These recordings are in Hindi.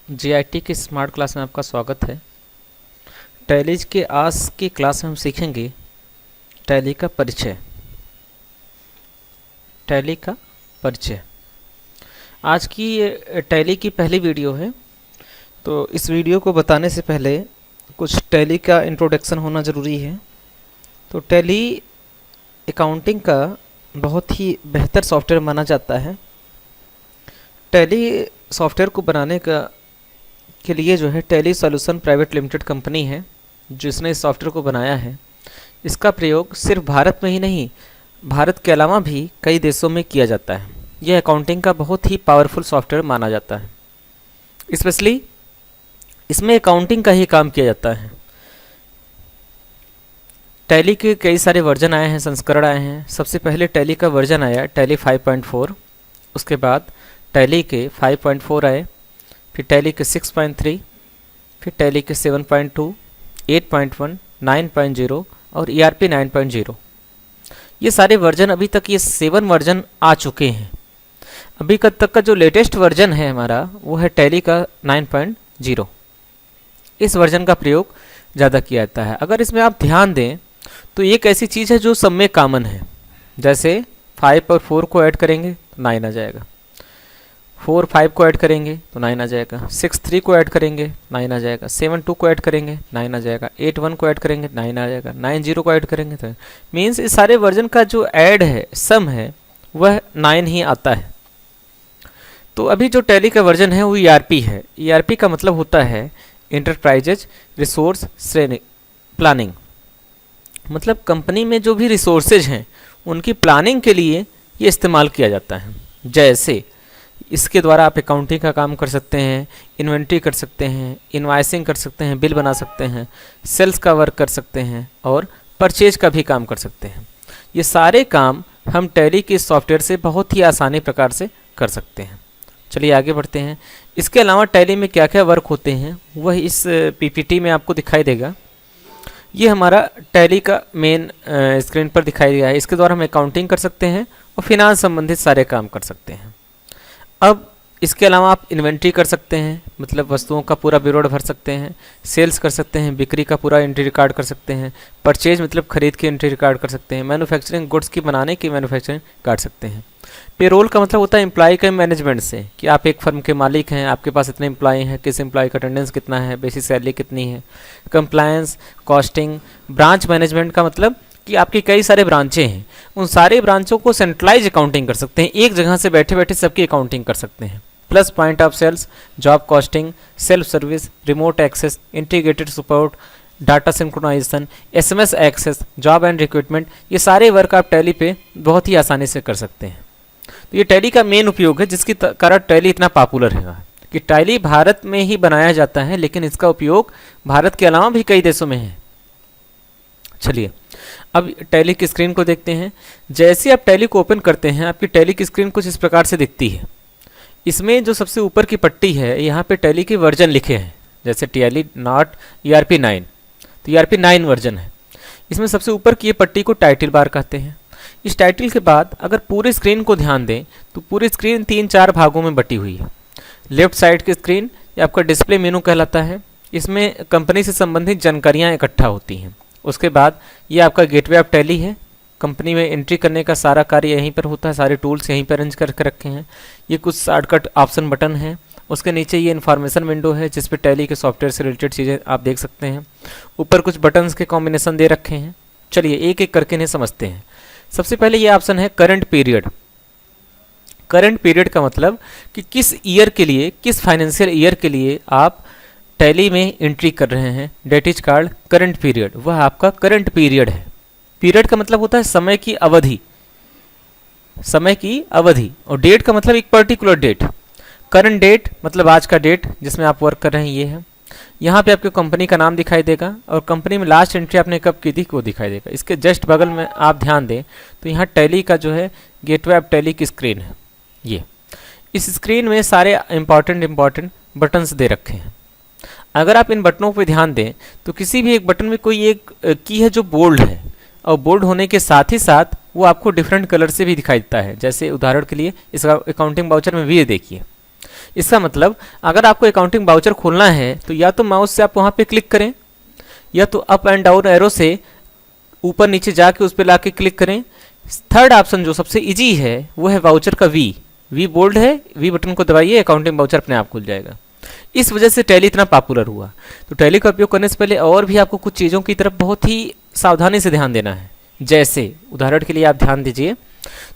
जीआईटी की स्मार्ट क्लास में आपका स्वागत है। टैली के आज की क्लास में हम सीखेंगे टैली का परिचय। टैली का परिचय आज की ये टैली की पहली वीडियो है, तो इस वीडियो को बताने से पहले कुछ टैली का इंट्रोडक्शन होना ज़रूरी है। तो टैली अकाउंटिंग का बहुत ही बेहतर सॉफ्टवेयर माना जाता है। टैली सॉफ्टवेयर को बनाने के लिए जो है tally solution private limited company है जिसने इस सॉफ्टवेयर को बनाया है। इसका प्रयोग सिर्फ भारत में ही नहीं, भारत के अलावा भी कई देशों में किया जाता है। यह अकाउंटिंग का बहुत ही पावरफुल सॉफ्टवेयर माना जाता है। स्पेशली इसमें अकाउंटिंग का ही काम किया जाता है। टैली के कई सारे वर्जन आए हैं, संस्करण आए हैं। सबसे पहले टैली का वर्जन आया टैली 5.4, उसके बाद टैली के 5.4 आए, फिर टैली के 6.3, फिर टैली के 7.2, 8.1, 9.0 और ERP 9.0। ये सारे वर्जन अभी तक ये 7 वर्जन आ चुके हैं। अभी तक का जो लेटेस्ट वर्जन है हमारा वो है टैली का 9.0। इस वर्जन का प्रयोग ज़्यादा किया जाता है। अगर इसमें आप ध्यान दें तो एक ऐसी चीज़ है जो सब में कॉमन है। जैसे 5 और 4 को ऐड करेंगे तो 9 आ जाएगा, 4 5 को ऐड करेंगे तो 9 आ जाएगा, 6 3 को ऐड करेंगे 9 आ जाएगा, 7 2 को ऐड करेंगे 9 आ जाएगा, 8 1 को ऐड करेंगे 9 आ जाएगा, 9 0 को ऐड करेंगे तो मीन्स इस सारे वर्जन का जो ऐड है, सम है, वह 9 ही आता है। तो अभी जो टैली का वर्जन है वो ERP है। ERP का मतलब होता है इंटरप्राइजेज रिसोर्स श्रेणी प्लानिंग। मतलब कंपनी में जो भी रिसोर्सेज हैं उनकी प्लानिंग के लिए ये इस्तेमाल किया जाता है। जैसे इसके द्वारा आप अकाउंटिंग का काम कर सकते हैं, इन्वेंट्री कर सकते हैं, इनवाइसिंग कर सकते हैं, बिल बना सकते हैं, सेल्स का वर्क कर सकते हैं और परचेज का भी काम कर सकते हैं। ये सारे काम हम टैली के सॉफ्टवेयर से बहुत ही आसानी प्रकार से कर सकते हैं। चलिए आगे बढ़ते हैं। इसके अलावा टैली में क्या क्या वर्क होते हैं वह इस PPT में आपको दिखाई देगा। ये हमारा टैली का मेन स्क्रीन पर दिखाई दिया है। इसके द्वारा हम अकाउंटिंग कर सकते हैं और फिनांस संबंधित सारे काम कर सकते हैं। अब इसके अलावा आप इन्वेंट्री कर सकते हैं, मतलब वस्तुओं का पूरा ब्यूरो भर सकते हैं, सेल्स कर सकते हैं, बिक्री का पूरा एंट्री रिकॉर्ड कर सकते हैं, परचेज मतलब खरीद की एंट्री रिकॉर्ड कर सकते हैं, मैन्युफैक्चरिंग गुड्स की बनाने की मैन्युफैक्चरिंग काट सकते हैं। पेरोल का मतलब होता है एम्प्लॉय के मैनेजमेंट से कि आप एक फर्म के मालिक हैं, आपके पास इतने एम्प्लॉय हैं, किस एम्प्लॉय का अटेंडेंस कितना है, बेसिक सैलरी कितनी है। कंप्लायंस, कॉस्टिंग, ब्रांच मैनेजमेंट का मतलब कि आपके कई सारे ब्रांचें हैं, उन सारे ब्रांचों को सेंट्रलाइज अकाउंटिंग कर सकते हैं, एक जगह से बैठे बैठे सबकी अकाउंटिंग कर सकते हैं। Plus point of sales, job costing, self service, remote access, integrated support, data synchronisation, SMS access, job and recruitment, ये सारे वर्क आप टैली पे बहुत ही आसानी से कर सकते हैं। तो ये टैली का मेन उपयोग है जिसके कारण टैली इतना पॉपुलर है कि टैली भारत में ही बनाया जाता है, लेकिन इसका उपयोग भारत के अलावा भी कई देशों में है। चलिए अब टैली की स्क्रीन को देखते हैं। जैसे आप टैली को ओपन करते हैं आपकी टैली की स्क्रीन कुछ इस प्रकार से दिखती है। इसमें जो सबसे ऊपर की पट्टी है यहाँ पे टैली के वर्जन लिखे हैं, जैसे टैली नॉट ERP 9, तो ERP 9 वर्जन है। इसमें सबसे ऊपर की ये पट्टी को टाइटल बार कहते हैं। इस टाइटल के बाद अगर पूरे स्क्रीन को ध्यान दें तो पूरी स्क्रीन 3-4 भागों में बटी हुई है। लेफ्ट साइड की स्क्रीन ये आपका डिस्प्ले मेनू कहलाता है। इसमें कंपनी से संबंधित जानकारियाँ इकट्ठा होती हैं। उसके बाद ये आपका गेटवे ऑफ टैली है। कंपनी में एंट्री करने का सारा कार्य यहीं पर होता है, सारे टूल्स यहीं पर अरेंज करके रखे हैं। ये कुछ शॉर्टकट ऑप्शन बटन है। उसके नीचे ये इन्फॉर्मेशन विंडो है जिस पे टैली के सॉफ्टवेयर से रिलेटेड चीज़ें आप देख सकते हैं। ऊपर कुछ बटन्स के कॉम्बिनेशन दे रखे हैं। चलिए एक एक करके इन्हें समझते हैं। सबसे पहले ये ऑप्शन है करंट पीरियड। करंट पीरियड का मतलब कि किस ईयर के लिए, किस फाइनेंशियल ईयर के लिए आप टैली में एंट्री कर रहे हैं, date is called current period. वह आपका करंट पीरियड है। पीरियड का मतलब होता है समय की अवधि, समय की अवधि, और डेट का मतलब एक पर्टिकुलर डेट। करंट डेट मतलब आज का डेट जिसमें आप वर्क कर रहे हैं, ये है। यहाँ पे आपको कंपनी का नाम दिखाई देगा और कंपनी में लास्ट एंट्री आपने कब की थी वो दिखाई देगा। इसके जस्ट बगल में आप ध्यान दें तो यहाँ टैली का जो है गेटवे ऑफ टैली की स्क्रीन है। ये इस स्क्रीन में सारे इंपॉर्टेंट बटन्स दे रखे हैं। अगर आप इन बटनों पर ध्यान दें तो किसी भी एक बटन में कोई एक की है जो बोल्ड है, और बोल्ड होने के साथ ही साथ वो आपको डिफरेंट कलर से भी दिखाई देता है। जैसे उदाहरण के लिए इसका अकाउंटिंग वाउचर में भी ये देखिए, इसका मतलब अगर आपको अकाउंटिंग वाउचर खोलना है तो या तो माउस से आप वहाँ पे क्लिक करें, या तो अप एंड डाउन एरो से ऊपर नीचे जाके उस पर ला के क्लिक करें। थर्ड ऑप्शन जो सबसे इजी है वो है वाउचर का वी बोल्ड है, वी बटन को दबाइए, अकाउंटिंग वाउचर अपने आप खुल जाएगा। इस वजह से टैली इतना पॉपुलर हुआ। तो टैली का उपयोग करने से पहले और भी आपको कुछ चीज़ों की तरफ बहुत ही सावधानी से ध्यान देना है। जैसे उदाहरण के लिए आप ध्यान दीजिए,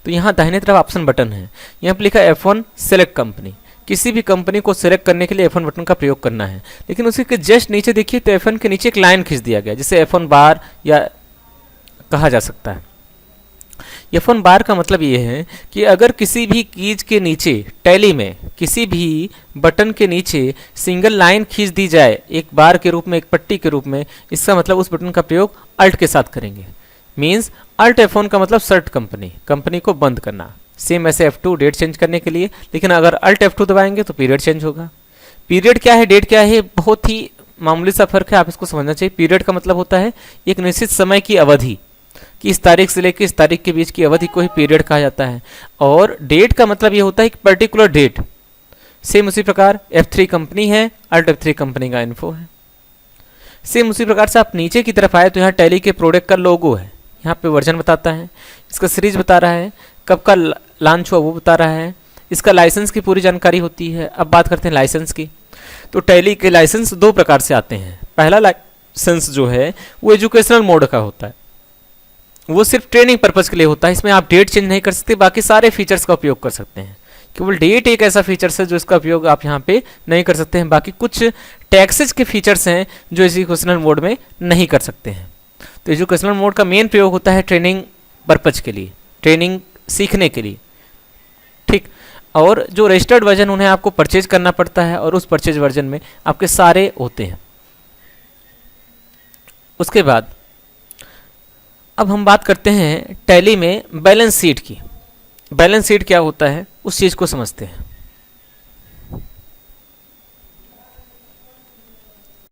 तो यहाँ दाहिने तरफ ऑप्शन बटन है, यहाँ पर लिखा है F1 सेलेक्ट कंपनी। किसी भी कंपनी को सिलेक्ट करने के लिए F1 बटन का प्रयोग करना है। लेकिन उसी के जस्ट नीचे देखिए तो F1 के नीचे एक लाइन खींच दिया गया, जिसे F1 बार या कहा जा सकता है। F1 बार का मतलब ये है कि अगर किसी भी कीज के नीचे टैली में किसी भी बटन के नीचे सिंगल लाइन खींच दी जाए एक बार के रूप में, एक पट्टी के रूप में, इसका मतलब उस बटन का प्रयोग अल्ट के साथ करेंगे। मीन्स अल्ट F1 का मतलब सर्ट कंपनी को बंद करना। सेम ऐसे F2 डेट चेंज करने के लिए, लेकिन अगर अल्ट F2 दबाएंगे तो पीरियड चेंज होगा। पीरियड क्या है, डेट क्या है, बहुत ही मामूली सा फर्क है, आप इसको समझना चाहिए। पीरियड का मतलब होता है एक निश्चित समय की अवधि, कि इस तारीख से लेकर इस तारीख के बीच की अवधि को ही पीरियड कहा जाता है। और डेट का मतलब ये होता है एक पर्टिकुलर डेट। सेम उसी प्रकार F3 कंपनी है, अल्ट F3 कंपनी का इन्फो है। सेम उसी प्रकार से आप नीचे की तरफ आए तो यहाँ टैली के प्रोडक्ट का लोगो है, यहाँ पे वर्जन बताता है, इसका सीरीज बता रहा है, कब का लॉन्च हुआ वो बता रहा है, इसका लाइसेंस की पूरी जानकारी होती है। अब बात करते हैं लाइसेंस की। तो टैली के लाइसेंस दो प्रकार से आते हैं। पहला लाइसेंस जो है वो एजुकेशनल मोड का होता है, वो सिर्फ ट्रेनिंग पर्पज़ के लिए होता है। इसमें आप डेट चेंज नहीं कर सकते, बाकी सारे फीचर्स का उपयोग कर सकते हैं। केवल डेट एक ऐसा फीचर्स है जो इसका उपयोग आप यहाँ पे नहीं कर सकते हैं। बाकी कुछ टैक्सेस के फीचर्स हैं जो एजुकेशनल मोड में नहीं कर सकते हैं। तो एजुकेशनल मोड का मेन प्रयोग होता है ट्रेनिंग पर्पज़ के लिए, ट्रेनिंग सीखने के लिए, ठीक। और जो रजिस्टर्ड वर्जन उन्हें आपको परचेज करना पड़ता है और उस परचेज वर्जन में आपके सारे होते हैं। उसके बाद अब हम बात करते हैं टैली में बैलेंस शीट की। बैलेंस शीट क्या होता है उस चीज़ को समझते हैं।